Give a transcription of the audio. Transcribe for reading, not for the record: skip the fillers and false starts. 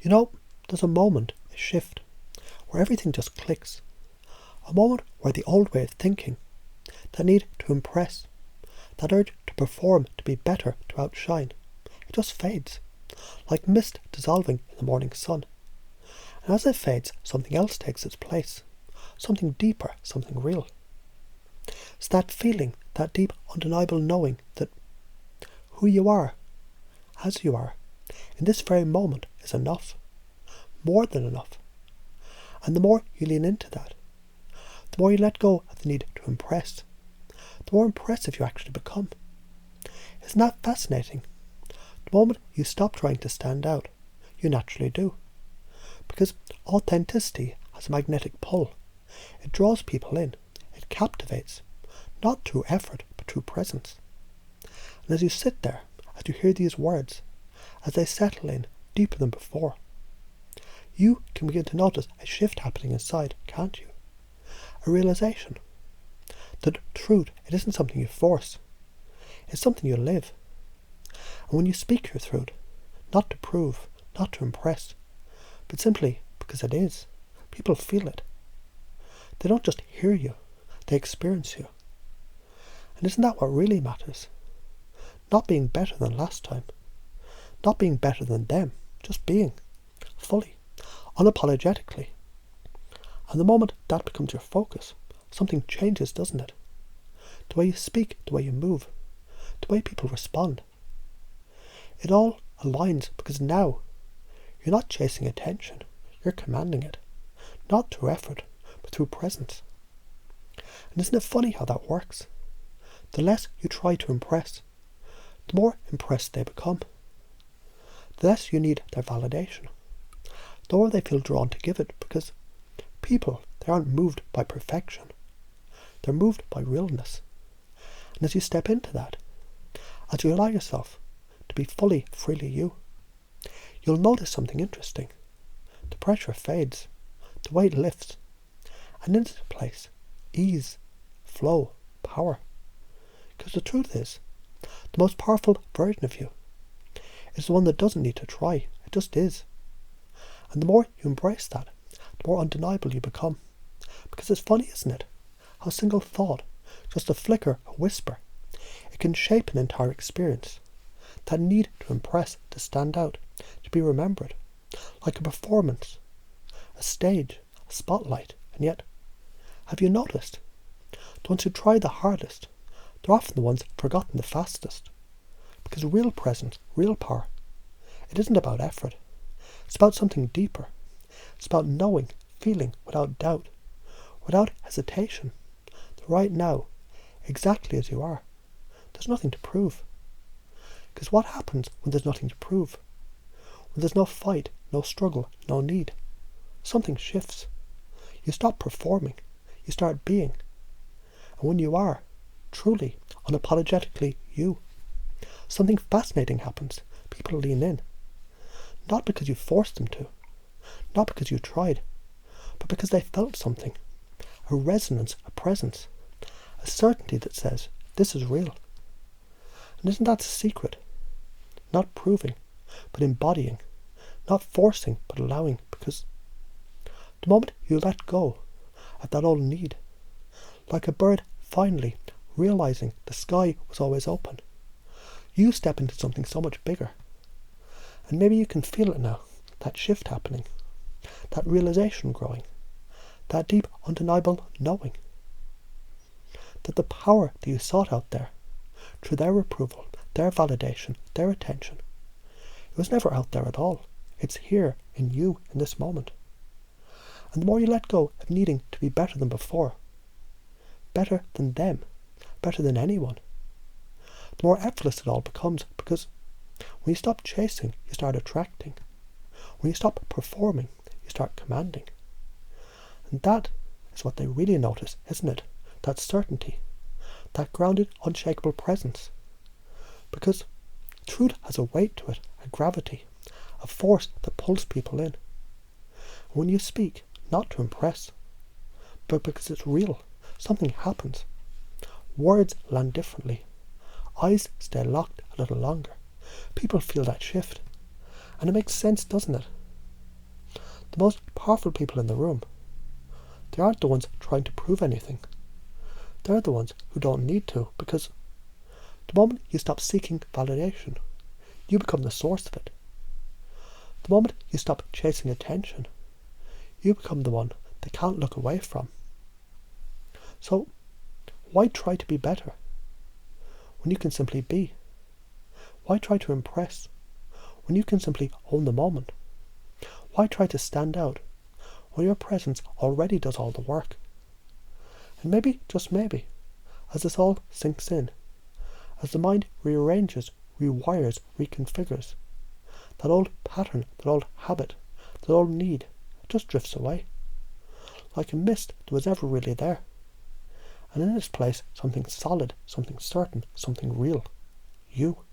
You know, there's a moment, a shift, where everything just clicks. A moment where the old way of thinking, that need to impress, that urge to perform, to be better, to outshine, it just fades, like mist dissolving in the morning sun. And as it fades, something else takes its place, something deeper, something real. It's that feeling, that deep, undeniable knowing that who you are, as you are, in this very moment is enough, more than enough. And the more you lean into that, the more you let go of the need to impress, the more impressive you actually become. Isn't that fascinating? The moment you stop trying to stand out, you naturally do. Because authenticity has a magnetic pull. It draws people in. It captivates. Not through effort, but through presence. And as you sit there, as you hear these words, as they settle in deeper than before, you can begin to notice a shift happening inside, can't you? A realization that truth, it isn't something you force. It's something you live. And when you speak your truth, not to prove, not to impress, but simply because it is, people feel it. They don't just hear you, they experience you. And isn't that what really matters? Not being better than last time. Not being better than them. Just being. Fully. Unapologetically. And the moment that becomes your focus, something changes, doesn't it? The way you speak, the way you move, the way people respond. It all aligns because now you're not chasing attention, you're commanding it. Not through effort, but through presence. And isn't it funny how that works? The less you try to impress, the more impressed they become. The less you need their validation, the more they feel drawn to give it, because people, they aren't moved by perfection. They're moved by realness. And as you step into that, as you allow yourself to be fully, freely you, you'll notice something interesting. The pressure fades, the weight lifts, and into place, ease, flow, power. Because the truth is, the most powerful version of you is the one that doesn't need to try, it just is. And the more you embrace that, the more undeniable you become. Because it's funny, isn't it? How a single thought, just a flicker, a whisper, it can shape an entire experience. That need to impress, to stand out, to be remembered. Like a performance, a stage, a spotlight. And yet, have you noticed? The ones who try the hardest, they're often the ones forgotten the fastest. Because real presence, real power, it isn't about effort. It's about something deeper. It's about knowing, feeling without doubt, without hesitation, that right now, exactly as you are, there's nothing to prove. Because what happens when there's nothing to prove? When there's no fight, no struggle, no need? Something shifts. You stop performing. You start being. And when you are, truly, unapologetically you, something fascinating happens. People lean in. Not because you forced them to. Not because you tried. But because they felt something. A resonance, a presence. A certainty that says, this is real. And isn't that the secret? Not proving, but embodying. Not forcing, but allowing. Because the moment you let go of that old need, like a bird finally realizing the sky was always open, you step into something so much bigger. And maybe you can feel it now, that shift happening, that realization growing, that deep, undeniable knowing. That the power that you sought out there, through their approval, their validation, their attention, it was never out there at all. It's here, in you, in this moment. And the more you let go of needing to be better than before, better than them, better than anyone, the more effortless it all becomes, because when you stop chasing, you start attracting. When you stop performing, you start commanding. And that is what they really notice, isn't it? That certainty, that grounded, unshakable presence. Because truth has a weight to it, a gravity, a force that pulls people in. And when you speak, not to impress, but because it's real, something happens. Words land differently. Eyes stay locked a little longer. People feel that shift. And it makes sense, doesn't it? The most powerful people in the room, they aren't the ones trying to prove anything. They're the ones who don't need to, because the moment you stop seeking validation, you become the source of it. The moment you stop chasing attention, you become the one they can't look away from. So, why try to be better when you can simply be? Why try to impress when you can simply own the moment? Why try to stand out when your presence already does all the work? And maybe, just maybe, as this all sinks in, as the mind rearranges, rewires, reconfigures, that old pattern, that old habit, that old need, it just drifts away. Like a mist that was never really there. And in its place, something solid, something certain, something real. You.